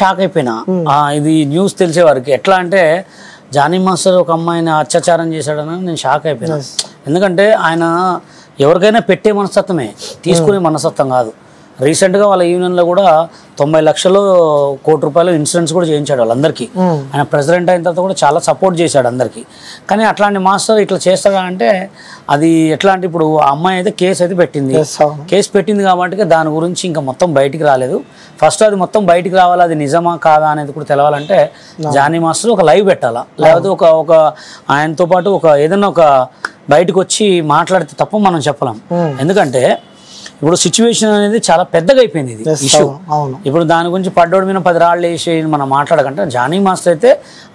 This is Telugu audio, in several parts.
షాక్ అయిపోయినా ఇది న్యూస్ తెలిసే వారికి. ఎట్లా అంటే జానీ మాస్టర్ ఒక అమ్మాయిని అత్యాచారం చేశాడని నేను షాక్ అయిపోయినా. ఎందుకంటే ఆయన ఎవరికైనా పెట్టే మనస్తత్వమే, తీసుకునే మనస్తత్వం కాదు. రీసెంట్గా వాళ్ళ యూనియన్లో కూడా 90 లక్షలు కోటి రూపాయలు ఇన్సూరెన్స్ కూడా చేయించాడు వాళ్ళందరికీ. ఆయన ప్రెసిడెంట్ అయిన తర్వాత కూడా చాలా సపోర్ట్ చేశాడు అందరికీ. కానీ అట్లాంటి మాస్టర్ ఇట్లా చేస్తాడా అంటే అది ఎట్లా అంటే ఇప్పుడు ఆ అమ్మాయి అయితే కేసు అయితే పెట్టింది. కేసు పెట్టింది కాబట్టి దాని గురించి ఇంకా మొత్తం బయటికి రాలేదు. ఫస్ట్ అది మొత్తం బయటికి రావాలి, అది నిజమా కాదా అనేది కూడా తెలవాలంటే జానీ మాస్టర్ ఒక లైవ్ పెట్టాలా, లేకపోతే ఒక ఆయనతో పాటు ఏదైనా ఒక బయటకు వచ్చి మాట్లాడితే తప్ప మనం చెప్పలేం. ఎందుకంటే ఇప్పుడు సిచ్యువేషన్ అనేది చాలా పెద్దగా అయిపోయింది ఇది ఇష్యూ. ఇప్పుడు దాని గురించి పడ్డోడి మీద 10 రాళ్ళు వేసి మనం మాట్లాడకంటే జానీ మాస్టర్ అయితే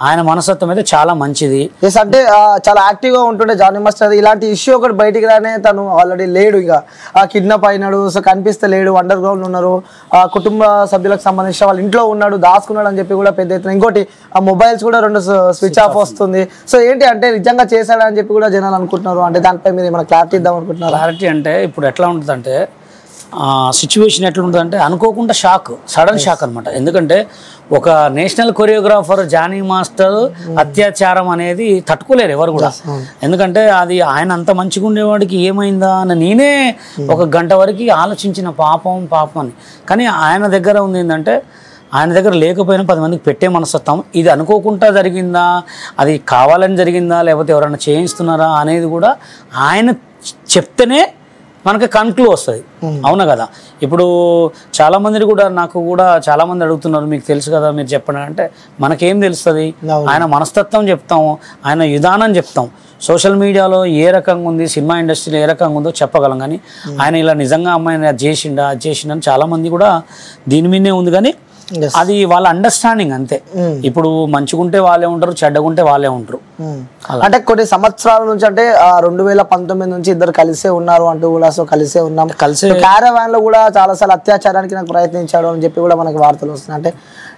ఆయన మనస్తత్వం అయితే చాలా మంచిది. అంటే చాలా యాక్టివ్ గా ఉంటుండే జానీ మాస్టర్. ఇలాంటి ఇష్యూ ఒకటి బయటికి రానే తను ఆల్రెడీ లేడు, ఇక కిడ్నాప్ అయినాడు, సో కనిపిస్తే లేడు, అండర్ గ్రౌండ్ ఉన్నారు, కుటుంబ సభ్యులకు సంబంధించిన వాళ్ళ ఇంట్లో ఉన్నాడు, దాచుకున్నాడు అని చెప్పి కూడా పెద్ద ఎత్తున. ఇంకోటి ఆ మొబైల్స్ కూడా 2 స్విచ్ ఆఫ్ వస్తుంది. సో ఏంటి అంటే నిజంగా చేశాడని చెప్పి కూడా జనాలు అనుకుంటున్నారు. అంటే దానిపై మీరు ఏమైనా క్లారిటీ ఇద్దాం అనుకుంటున్నారు? క్లారిటీ అంటే ఇప్పుడు ఎట్లా ఉంటుందంటే సిచ్యువేషన్ ఎట్లుంటుందంటే అనుకోకుండా షాక్, సడన్ షాక్ అనమాట. ఎందుకంటే ఒక నేషనల్ కొరియోగ్రాఫర్ జానీ మాస్టర్ అత్యాచారం అనేది తట్టుకోలేరు ఎవరు కూడా. ఎందుకంటే అది ఆయన అంత మంచిగా ఉండేవాడికి ఏమైందా అని నేనే 1 గంట వరకు ఆలోచించిన పాపం అని. కానీ ఆయన దగ్గర ఉంది ఏంటంటే ఆయన దగ్గర లేకపోయినా 10 మందికి పెట్టే మనస్తత్వం. ఇది అనుకోకుండా జరిగిందా, అది కావాలని జరిగిందా, లేకపోతే ఎవరైనా చేయిస్తున్నారా అనేది కూడా ఆయన చెప్తేనే మనకి కన్క్లూ వస్తుంది. అవునా కదా? ఇప్పుడు చాలామంది కూడా నాకు కూడా చాలామంది అడుగుతున్నారు, మీకు తెలుసు కదా మీరు చెప్పండి అంటే మనకేం తెలుస్తుంది? ఆయన మనస్తత్వం చెప్తాము, ఆయన విధానం చెప్తాం. సోషల్ మీడియాలో ఏ రకంగా ఉంది, సినిమా ఇండస్ట్రీలో ఏ రకంగా ఉందో చెప్పగలం. కానీ ఆయన ఇలా నిజంగా అమ్మాయిని అది చేసిండని చాలామంది కూడా దీని మీదే ఉంది. కానీ అది వాళ్ళ అండర్స్టాండింగ్ అంతే. ఇప్పుడు మంచిగుంటే వాళ్ళే ఉంటారు, చెడ్డగుంటే వాళ్ళే ఉంటారు. అంటే కొన్ని సంవత్సరాల నుంచి అంటే 2019 నుంచి ఇద్దరు కలిసే ఉన్నారు అంటూ కూడా, సో కలిసే ఉన్నాం, కలిసే క్యారవాన్ లో కూడా చాలా సార్లు అత్యాచారానికి నాకు ప్రయత్నించాడు అని చెప్పి కూడా మనకి వార్తలు వస్తున్నాయి. అంటే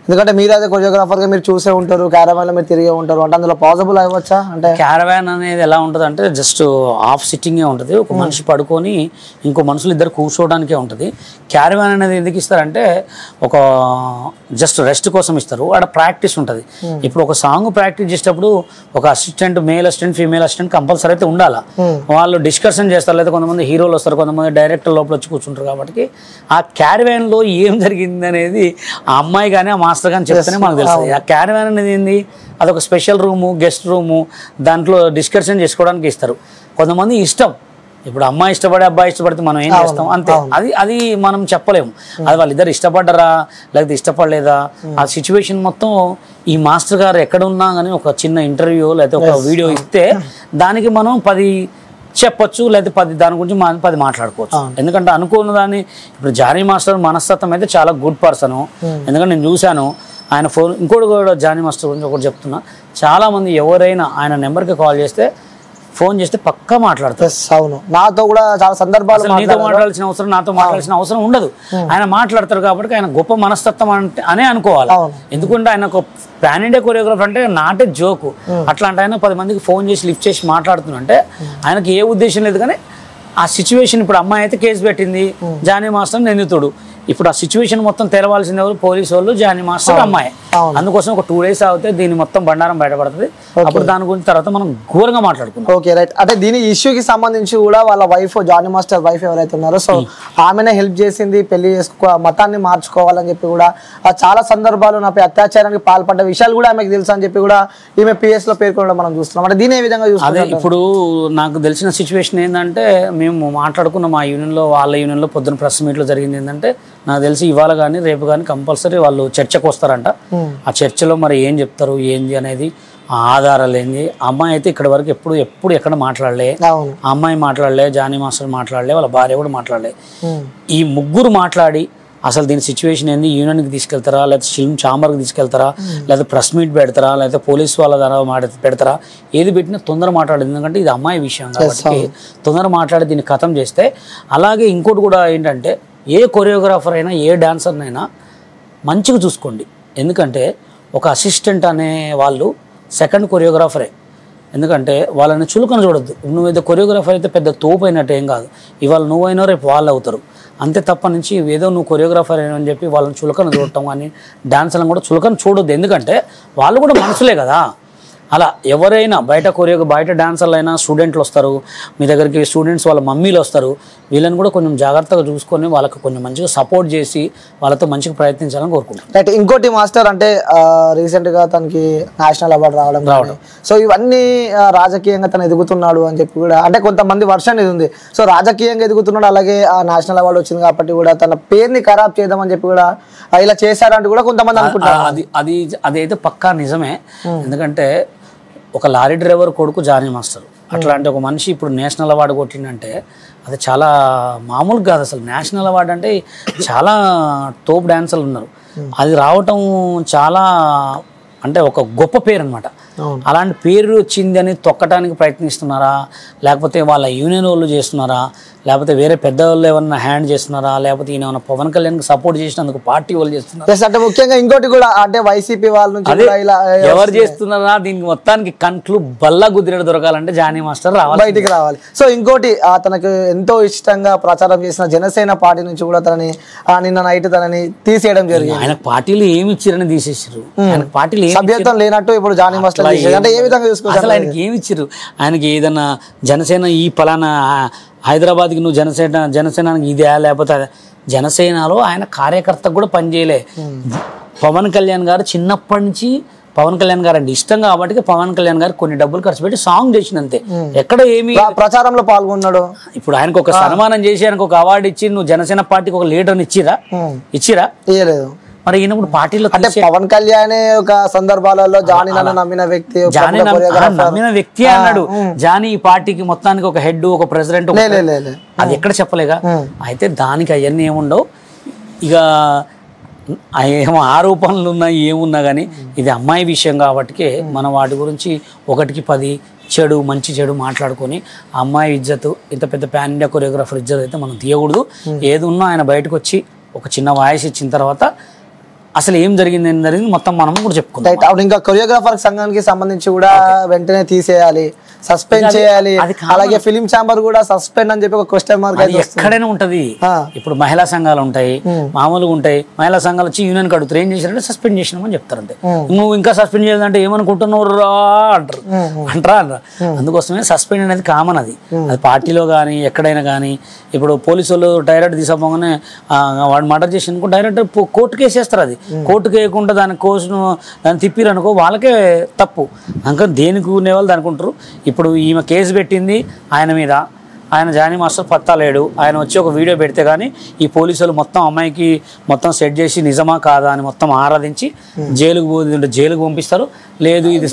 ఎందుకంటే మీరు అదే కొరియోగ్రాఫర్ గా మీరు చూసే ఉంటారు, క్యారవాన్ లో మీరు తిరిగే ఉంటారు, అంటే అందులో పాసిబుల్ అవ్వచ్చా? అంటే క్యారవాన్ అనేది ఎలా ఉంటుంది అంటే జస్ట్ హాఫ్ సిట్టింగే ఉంటుంది. ఒక మనిషి పడుకొని ఇంకో మనుషులు ఇద్దరు కూర్చోవడానికే ఉంటుంది. క్యారవాన్ అనేది ఎందుకు ఇస్తారంటే ఒక జస్ట్ రెస్ట్ కోసం ఇస్తారు. అక్కడ ప్రాక్టీస్ ఉంటుంది. ఇప్పుడు ఒక సాంగ్ ప్రాక్టీస్ చేసేటప్పుడు ఒక assistant, male assistant, female assistant compulsory అయితే ఉండాలా. వాళ్ళు డిస్కషన్ చేస్తారు, లేదా కొంతమంది హీరోలు వస్తారు, కొంతమంది డైరెక్టర్ లోపల వచ్చి కూర్చుంటారు. కాబట్టి ఆ క్యారవాన్ లో ఏం జరిగింది అనేది ఆ అమ్మాయి కానీ ఆ మాస్టర్ కానీ చెప్తేనే మనకు తెలుస్తుంది. ఆ క్యారవాన్ అనేది ఏంది, అదొక స్పెషల్ రూము, గెస్ట్ రూము, దాంట్లో డిస్కషన్ చేసుకోవడానికి ఇస్తారు. కొంతమంది ఇష్టం, ఇప్పుడు అమ్మాయి ఇష్టపడే అబ్బాయి ఇష్టపడితే మనం ఏం చేస్తాం అంతే. అది మనం చెప్పలేము. అది వాళ్ళిద్దరు ఇష్టపడ్డరా లేకపోతే ఇష్టపడలేదా, ఆ సిచ్యువేషన్ మొత్తం ఈ మాస్టర్ గారు ఎక్కడ ఉన్నా కానీ ఒక చిన్న ఇంటర్వ్యూ లేకపోతే ఒక వీడియో ఇస్తే దానికి మనం 10 చెప్పొచ్చు, లేకపోతే దాని గురించి మనం 10 మాట్లాడుకోవచ్చు. ఎందుకంటే అనుకున్న దాన్ని ఇప్పుడు జానీ మాస్టర్ మనస్తత్వం అయితే చాలా గుడ్ పర్సన్. ఎందుకంటే నేను చూశాను ఆయన ఫోన్. ఇంకోటి కూడా జానీ మాస్టర్ గురించి ఒకటి చెప్తున్నా, చాలా మంది ఎవరైనా ఆయన నెంబర్కి కాల్ చేస్తే, ఫోన్ చేస్తే పక్కా మాట్లాడతారు. అవును, నాతో కూడా చాలా సందర్భాలు నీతో మాట్లాడాల్సిన అవసరం, నాతో మాట్లాడాల్సిన అవసరం ఉండదు. ఆయన మాట్లాడతారు కాబట్టి ఆయన గొప్ప మనస్తత్వం అనే అనుకోవాలి. ఎందుకంటే ఆయన ఒక పాన్ ఇండియా కొరియోగ్రాఫర్ అంటే నాటే జోకు. అట్లాంటి ఆయన 10 మందికి ఫోన్ చేసి లిఫ్ట్ చేసి మాట్లాడుతున్నంటే ఆయనకి ఏ ఉద్దేశం లేదు. కానీ ఆ సిచ్యువేషన్, ఇప్పుడు అమ్మాయి అయితే కేసు పెట్టింది, జానీ మాస్టర్ నిందితుడు. ఇప్పుడు ఆ సిచ్యువేషన్ మొత్తం తెలవాల్సింది ఎవరు? పోలీసు వాళ్ళు, జానీ మాస్టర్, అమ్మాయి. అందుకోసం ఒక 2 days అవుతే దీని మొత్తం బండారం బయటపడుతుంది. అప్పుడు దాని గురించి తర్వాత మనం ఘోరంగా మాట్లాడుకుంటాం. Okay, right. అంటే దీని ఇష్యూకి సంబంధించి కూడా వాళ్ళ వైఫ్, జానీ మాస్టర్ వైఫ్ ఎవరైతే ఉన్నారో, సో ఆమెనే హెల్ప్ చేసింది, పెళ్లి మతాన్ని మార్చుకోవాలని చెప్పి కూడా చాలా సందర్భాలు నాపై అత్యాచారానికి పాల్పడ్డ విషయాలు కూడా ఆమెకు తెలుసు అని చెప్పి కూడా ఈమె PS లో పేర్కొనడం మనం చూస్తున్నాం. అంటే దీని ఏ విధంగా చూస్తున్నాం? ఇప్పుడు నాకు తెలిసిన సిచ్యువేషన్ ఏంటంటే, మేము మాట్లాడుకున్న మా యూనియన్లో, వాళ్ళ యూనియన్లో పొద్దున్న ప్రెస్ మీట్లో జరిగింది ఏంటంటే, నాకు తెలిసి ఇవాళ కానీ రేపు కానీ కంపల్సరీ వాళ్ళు చర్చకు వస్తారంట. ఆ చర్చలో మరి ఏం చెప్తారు, ఏంది అనేది, ఆ ఆధారాలు ఏంది. అమ్మాయి అయితే ఇక్కడ వరకు ఎప్పుడు ఎక్కడ మాట్లాడలే. ఆ అమ్మాయి మాట్లాడలే, జానీ మాస్టర్ మాట్లాడలే, వాళ్ళ భార్య కూడా మాట్లాడలే. ఈ ముగ్గురు మాట్లాడి అసలు దీని సిచ్యువేషన్ ఏంది, యూనియన్కి తీసుకెళ్తారా, లేకపోతే ఫిల్మ్ ఛాంబర్కి తీసుకెళ్తారా, లేకపోతే ప్రెస్ మీట్ పెడతారా, లేకపోతే పోలీస్ వాళ్ళ ద్వారా పెడతారా, ఏది పెట్టినా తొందర మాట్లాడేది. ఎందుకంటే ఇది అమ్మాయి విషయం కాబట్టి తొందర మాట్లాడి దీన్ని ఖతం చేస్తే. అలాగే ఇంకోటి కూడా ఏంటంటే, ఏ కొరియోగ్రాఫర్ అయినా, ఏ డాన్సర్నైనా మంచిగా చూసుకోండి. ఎందుకంటే ఒక అసిస్టెంట్ అనే వాళ్ళు సెకండ్ కొరియోగ్రాఫరే. ఎందుకంటే వాళ్ళని చులకన చూడొద్దు. నువ్వేదో కొరియోగ్రాఫర్ అయితే పెద్ద తోపు అయినట్టు ఏం కాదు. ఇవాళ నువ్వైనా రేపు వాళ్ళు అవుతారు. అంతే తప్ప నుంచి ఏదో నువ్వు కొరియోగ్రాఫర్ అయినా అని చెప్పి వాళ్ళని చులకన చూడటం కానీ డాన్సర్లను కూడా చులకన చూడొద్దు. ఎందుకంటే వాళ్ళు కూడా మనుషులే కదా. అలా ఎవరైనా బయట డాన్సర్లు అయినా స్టూడెంట్లు వస్తారు మీ దగ్గరికి, స్టూడెంట్స్ వాళ్ళ మమ్మీలు వస్తారు. వీళ్ళని కూడా కొంచెం జాగ్రత్తగా చూసుకొని వాళ్ళకి కొంచెం మంచిగా సపోర్ట్ చేసి వాళ్ళతో మంచిగా ప్రయత్నించాలని కోరుకుంటాను. రైట్. ఇంకోటి మాస్టర్ అంటే రీసెంట్గా తనకి నేషనల్ అవార్డు రావడం, సో ఇవన్నీ రాజకీయంగా తను ఎదుగుతున్నాడు అని చెప్పి కూడా అంటే కొంతమంది వర్షన్ ఇది ఉంది. సో రాజకీయంగా ఎదుగుతున్నాడు, అలాగే ఆ నేషనల్ అవార్డు వచ్చింది కాబట్టి కూడా తన పేరుని ఖరాబ్ చేద్దామని చెప్పి కూడా ఇలా చేశారంటూ కూడా కొంతమంది అనుకుంటారు. అదైతే పక్కా నిజమే. ఎందుకంటే ఒక లారీ డ్రైవర్ కొడుకు జానీ మాస్టర్, అట్లాంటి ఒక మనిషి ఇప్పుడు నేషనల్ అవార్డు కొట్టిందంటే అది చాలా మామూలు కాదు. అసలు నేషనల్ అవార్డు అంటే చాలా టోప్ డాన్సర్లు ఉన్నారు, అది రావటం చాలా అంటే ఒక గొప్ప పేరు అనమాట. అలాంటి పేరు వచ్చింది అని తొక్కటానికి ప్రయత్నిస్తున్నారా, లేకపోతే వాళ్ళ యూనియన్ వాళ్ళు చేస్తున్నారా, లేకపోతే వేరే పెద్దవాళ్ళు ఏమన్నా హ్యాండ్ చేస్తున్నారా, లేకపోతే ఈయన ఏమన్నా పవన్ కళ్యాణ్కి సపోర్ట్ చేసినందుకు పార్టీ వాళ్ళు చేస్తున్నారు. అంటే ముఖ్యంగా ఇంకోటి కూడా అంటే వైసీపీ వాళ్ళ నుంచి ఎవరు చేస్తున్నారా, దీనికి మొత్తానికి కంట్లు బల్లా గుద్దిరేడు దొరకాలంటే జానీ మాస్టర్ బయటికి రావాలి. సో ఇంకోటి తనకు ఎంతో ఇష్టంగా ప్రచారం చేసిన జనసేన పార్టీ నుంచి కూడా తనని నిన్న నైట్ తనని తీసేయడం జరిగింది. ఆయన పార్టీలు ఏమి ఇచ్చారని తీసేసారు. ఆయన పార్టీలు సభ్యత్వం లేనట్టు ఇప్పుడు జానీ మాస్టర్ అంటే ఏ విధంగా చూసుకోవచ్చు? అసలు ఆయనకి ఏమి ఇచ్చారు? ఆయనకి ఏదన్నా జనసేన ఈ పలానా హైదరాబాద్కి నువ్వు జనసేనానికి ఇదే, లేకపోతే జనసేనలో ఆయన కార్యకర్తకు కూడా పనిచేయలే. పవన్ కళ్యాణ్ గారు చిన్నప్పటి నుంచి పవన్ కళ్యాణ్ గారు అంటే ఇష్టం కాబట్టి పవన్ కళ్యాణ్ గారు కొన్ని డబ్బులు ఖర్చు పెట్టి సాంగ్ చేసినంతే, ఎక్కడ ఏమి ప్రచారంలో పాల్గొన్నాడు. ఇప్పుడు ఆయనకు ఒక సన్మానం చేసి ఆయనకు ఒక అవార్డు ఇచ్చి నువ్వు జనసేన పార్టీకి ఒక లీడర్ని ఇచ్చిరా? ఇయ్యలేదు. మరి ఈయనప్పుడు పార్టీలో అంటే పవన్ కళ్యాణ్ ఒక సందర్భాలలో జానీ నన్ను నమ్మిన వ్యక్తి అన్నాడు. జానీ ఈ పార్టీకి మొత్తానికి ఒక హెడ్, ఒక ప్రెసిడెంట్, అది ఎక్కడ చెప్పలేగా. అయితే దానికి అవన్నీ ఏముండవు. ఇక ఏమో ఆరోపణలు ఉన్నాయి ఏమున్నా కానీ ఇది అమ్మాయి విషయం కాబట్టి మనం వాటి గురించి 1కి 10 మంచి చెడు మాట్లాడుకొని అమ్మాయి ఇజ్జత్, ఇంత పెద్ద పాన్ ఇండియా కొరియోగ్రాఫర్ ఇజ్జత్ అయితే మనం తీయకూడదు. ఏది ఉన్నా ఆయన బయటకు వచ్చి ఒక చిన్న వాయిస్ ఇచ్చిన తర్వాత అసలు ఏం జరిగింది మొత్తం మనం కూడా చెప్పుకుంటాం. ఇంకా కొరియోగ్రాఫర్ సంఘానికి సంబంధించి కూడా వెంటనే తీసేయాలి, సస్పెండ్ చేయాలి. అలాగే ఫిలిం ఛాంబర్ కూడా సస్పెండ్ అని చెప్పి ఒక క్వశ్చన్ మార్క్ ఎక్కడైనా ఉంటది. ఇప్పుడు మహిళా సంఘాలు ఉంటాయి, మామూలుగా ఉంటాయి. మహిళా సంఘాలు వచ్చి యూనియన్ అడుగుతారు, ఏం చేశారంటే సస్పెండ్ చేసినామని చెప్తారు. అంతే. నువ్వు ఇంకా సస్పెండ్ చేయాలంటే ఏమనుకుంటున్నావు రా అంటారా. అందుకోసమే సస్పెండ్ అనేది కామన్. అది పార్టీలో కానీ ఎక్కడైనా కానీ. ఇప్పుడు పోలీసు వాళ్ళు డైరెక్ట్ తీసుకోగానే వాడు మర్డర్ చేసి అనుకో డైరెక్ట్ కోర్టుకి వేసేస్తారు. అది కోర్టుకు వేయకుండా దాన్ని తిప్పిరనుకో వాళ్ళకే తప్పు. అందుకని దేనికి ఉండేవాళ్ళు దానికి ఉంటారు. ఇప్పుడు ఈమె కేసు పెట్టింది ఆయన మీద, ఆయన జానీ మాస్టర్ పత్తా లేడు. ఆయన వచ్చి ఒక వీడియో పెడితే కానీ ఈ పోలీసులు మొత్తం అమ్మాయికి మొత్తం సెట్ చేసి నిజమా కాదా అని మొత్తం ఆరాధించి జైలుకు పంపిస్తారు. లేదు ఇది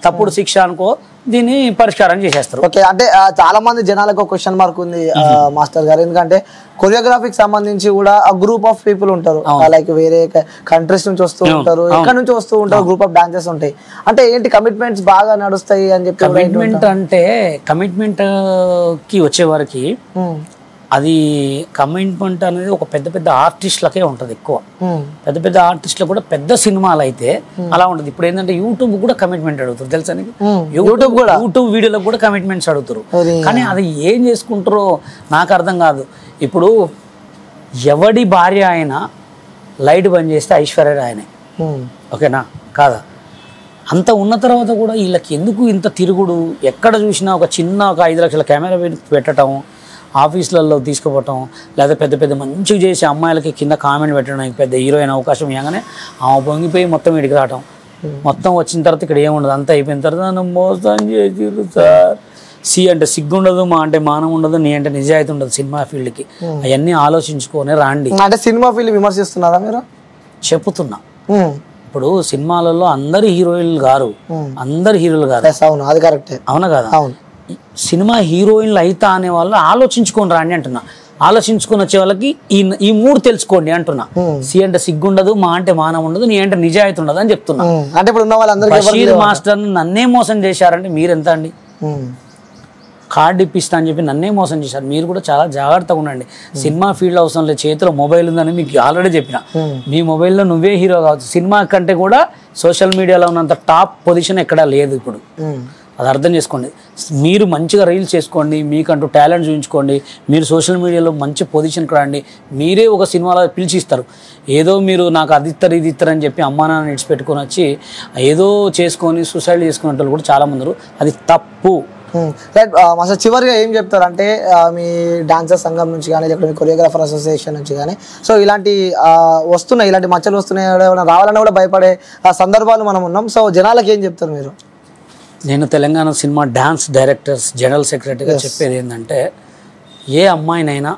తప్పుడు శిక్ష అనుకో దీన్ని పరిష్కారం చేసేస్తారు. ఓకే. అంటే చాలా మంది జనాలకు క్వశ్చన్ మార్క్ ఉంది మాస్టర్ గారు, ఎందుకంటే కొరియోగ్రఫీకి సంబంధించి కూడా ఆ గ్రూప్ ఆఫ్ పీపుల్ ఉంటారు, లైక్ వేరే కంట్రీస్ నుంచి వస్తూ ఉంటారు, ఎక్కడ నుంచి వస్తూ ఉంటారు, గ్రూప్ ఆఫ్ డాన్సెస్ ఉంటాయి. అంటే ఏంటి కమిట్మెంట్స్ బాగా నడుస్తాయి అని చెప్పి. కమిట్మెంట్ కి వచ్చే వరకు అది కమిట్మెంట్ అనేది ఒక పెద్ద ఆర్టిస్టులకే ఉంటుంది ఎక్కువ. పెద్ద ఆర్టిస్టులు కూడా పెద్ద సినిమాలు అయితే అలా ఉంటుంది. ఇప్పుడు ఏంటంటే యూట్యూబ్ కూడా కమిట్మెంట్ అడుగుతారు తెలుసా నీకు. యూట్యూబ్ వీడియోలకు కూడా కమిట్మెంట్స్ అడుగుతారు. కానీ అది ఏం చేసుకుంటారో నాకు అర్థం కాదు. ఇప్పుడు ఎవడి భార్య అయినా లైట్ బంద్ చేస్తే ఐశ్వర్య ఆయనే, ఓకేనా కాదా? అంత ఉన్న తర్వాత కూడా వీళ్ళకి ఎందుకు ఇంత తిరుగుడు? ఎక్కడ చూసినా ఒక 5 లక్షల కెమెరా పెట్టడం, ఆఫీసులలో తీసుకుపోవటం, లేదా పెద్ద మంచిగా చేసి అమ్మాయిలకి కింద కామెంట్ పెట్టడానికి పెద్ద హీరోయిన్ అవకాశం ఇవ్వగానే ఆమె పొంగిపోయి మొత్తం ఇడికి రావటం. మొత్తం వచ్చిన తర్వాత ఇక్కడ ఏముండదు, అంతా అయిపోయిన తర్వాత నన్ను మోసం చేసిర్రు సార్. అంటే సిగ్గుండదు, మా అంటే మానం ఉండదు, నీ అంటే నిజాయితీ ఉండదు సినిమా ఫీల్డ్కి. అవన్నీ ఆలోచించుకొని రాండి. అంటే సినిమా ఫీల్డ్ విమర్శిస్తున్నారా మీరు? చెప్పుతున్నా. ఇప్పుడు సినిమాలలో అందరు హీరోయిన్లు గారు, అందరు హీరోలు గారు. అవును, అది కరెక్టే. అవునా కదా? సినిమా హీరోయిన్లు అయితా అనే వాళ్ళు ఆలోచించుకొని రాండి అంటున్నా. ఆలోచించుకొని వచ్చే వాళ్ళకి ఈ 3 తెలుసుకోండి అంటున్నా. అంటే సిగ్గుండదు, మా అంటే మానం ఉండదు, నీ అంటే నిజాయితీ ఉండదు అని చెప్తున్నా. అంటే ఇప్పుడు ఉన్న వాళ్ళందరికీ బషీర్ మాస్టర్ నన్నే మోసం చేశారంటే మీరెంత అండి? కార్డు ఇప్పిస్తా అని చెప్పి నన్నే మోసం చేశారు. మీరు కూడా చాలా జాగ్రత్తగా ఉండండి. సినిమా ఫీల్డ్ అవసరం లేదు, చేతిలో మొబైల్ ఉందని మీకు ఆల్రెడీ చెప్పిన. మీ మొబైల్లో నువ్వే హీరో కావచ్చు. సినిమా కంటే కూడా సోషల్ మీడియాలో ఉన్నంత టాప్ పొజిషన్ ఎక్కడా లేదు ఇప్పుడు. అది అర్థం చేసుకోండి. మీరు మంచిగా రీల్స్ చేసుకోండి, మీకంటూ టాలెంట్ చూపించుకోండి, మీరు సోషల్ మీడియాలో మంచి పొజిషన్కి రండి, మీరే ఒక సినిమాలో పిలిచిస్తారు. ఏదో మీరు నాకు అది ఇస్తారు ఇది ఇస్తారు అని చెప్పి అమ్మా నాన్న ఇడిచిపెట్టుకొని వచ్చి ఏదో చేసుకొని సూసైడ్ చేసుకునే వాళ్ళు కూడా చాలామంది ఉన్నారు. అది తప్పు. రైట్. అసలు చివరిగా ఏం చెప్తారంటే మీ డాన్సర్ సంఘం నుంచి కానీ లేకపోతే మీ కొరియోగ్రాఫర్ అసోసియేషన్ నుంచి కానీ సో ఇలాంటి వస్తున్నాయి, ఇలాంటి మచ్చలు వస్తున్నాయి, రావాలన్నా కూడా భయపడే సందర్భాలు మనం ఉన్నాం. సో జనాలకు ఏం చెప్తారు మీరు? నేను Telangana cinema dance directors general సెక్రటరీగా చెప్పేది ఏంటంటే, ఏ అమ్మాయినైనా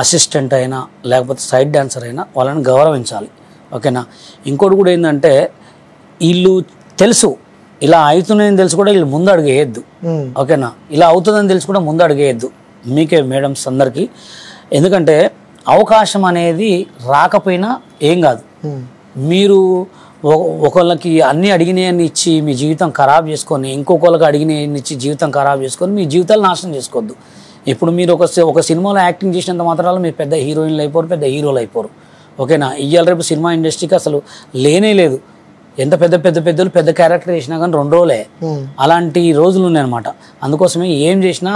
అసిస్టెంట్ అయినా లేకపోతే సైడ్ డాన్సర్ అయినా వాళ్ళని గౌరవించాలి. ఓకేనా. ఇంకోటి కూడా ఏంటంటే, వీళ్ళు తెలుసు ఇలా అవుతుందని తెలుసు కూడా వీళ్ళు ముందు అడిగేయద్దు. ఓకేనా. ఇలా అవుతుందని తెలుసు కూడా ముందు అడిగేయద్దు మీకే మేడమ్స్ అందరికీ. ఎందుకంటే అవకాశం అనేది రాకపోయినా ఏం కాదు. మీరు ఒకళ్ళకి అన్నీ అడిగినాయని ఇచ్చి మీ జీవితం ఖరాబ్ చేసుకొని ఇంకొకళ్ళకి అడిగినాయని ఇచ్చి జీవితం ఖరాబ్ చేసుకొని మీ జీవితాలు నాశనం చేసుకోవద్దు. ఇప్పుడు మీరు ఒక సినిమాలో యాక్టింగ్ చేసినంత మాత్రాలు మీరు పెద్ద హీరోయిన్లు అయిపోరు, పెద్ద హీరోలు అయిపోరు. ఓకేనా. ఇవాళ రేపు సినిమా ఇండస్ట్రీకి అసలు లేనే లేదు. ఎంత పెద్దలు పెద్ద క్యారెక్టర్ చేసినా కానీ 2 రోజులే. అలాంటి రోజులు ఉన్నాయన్నమాట. అందుకోసమే ఏం చేసినా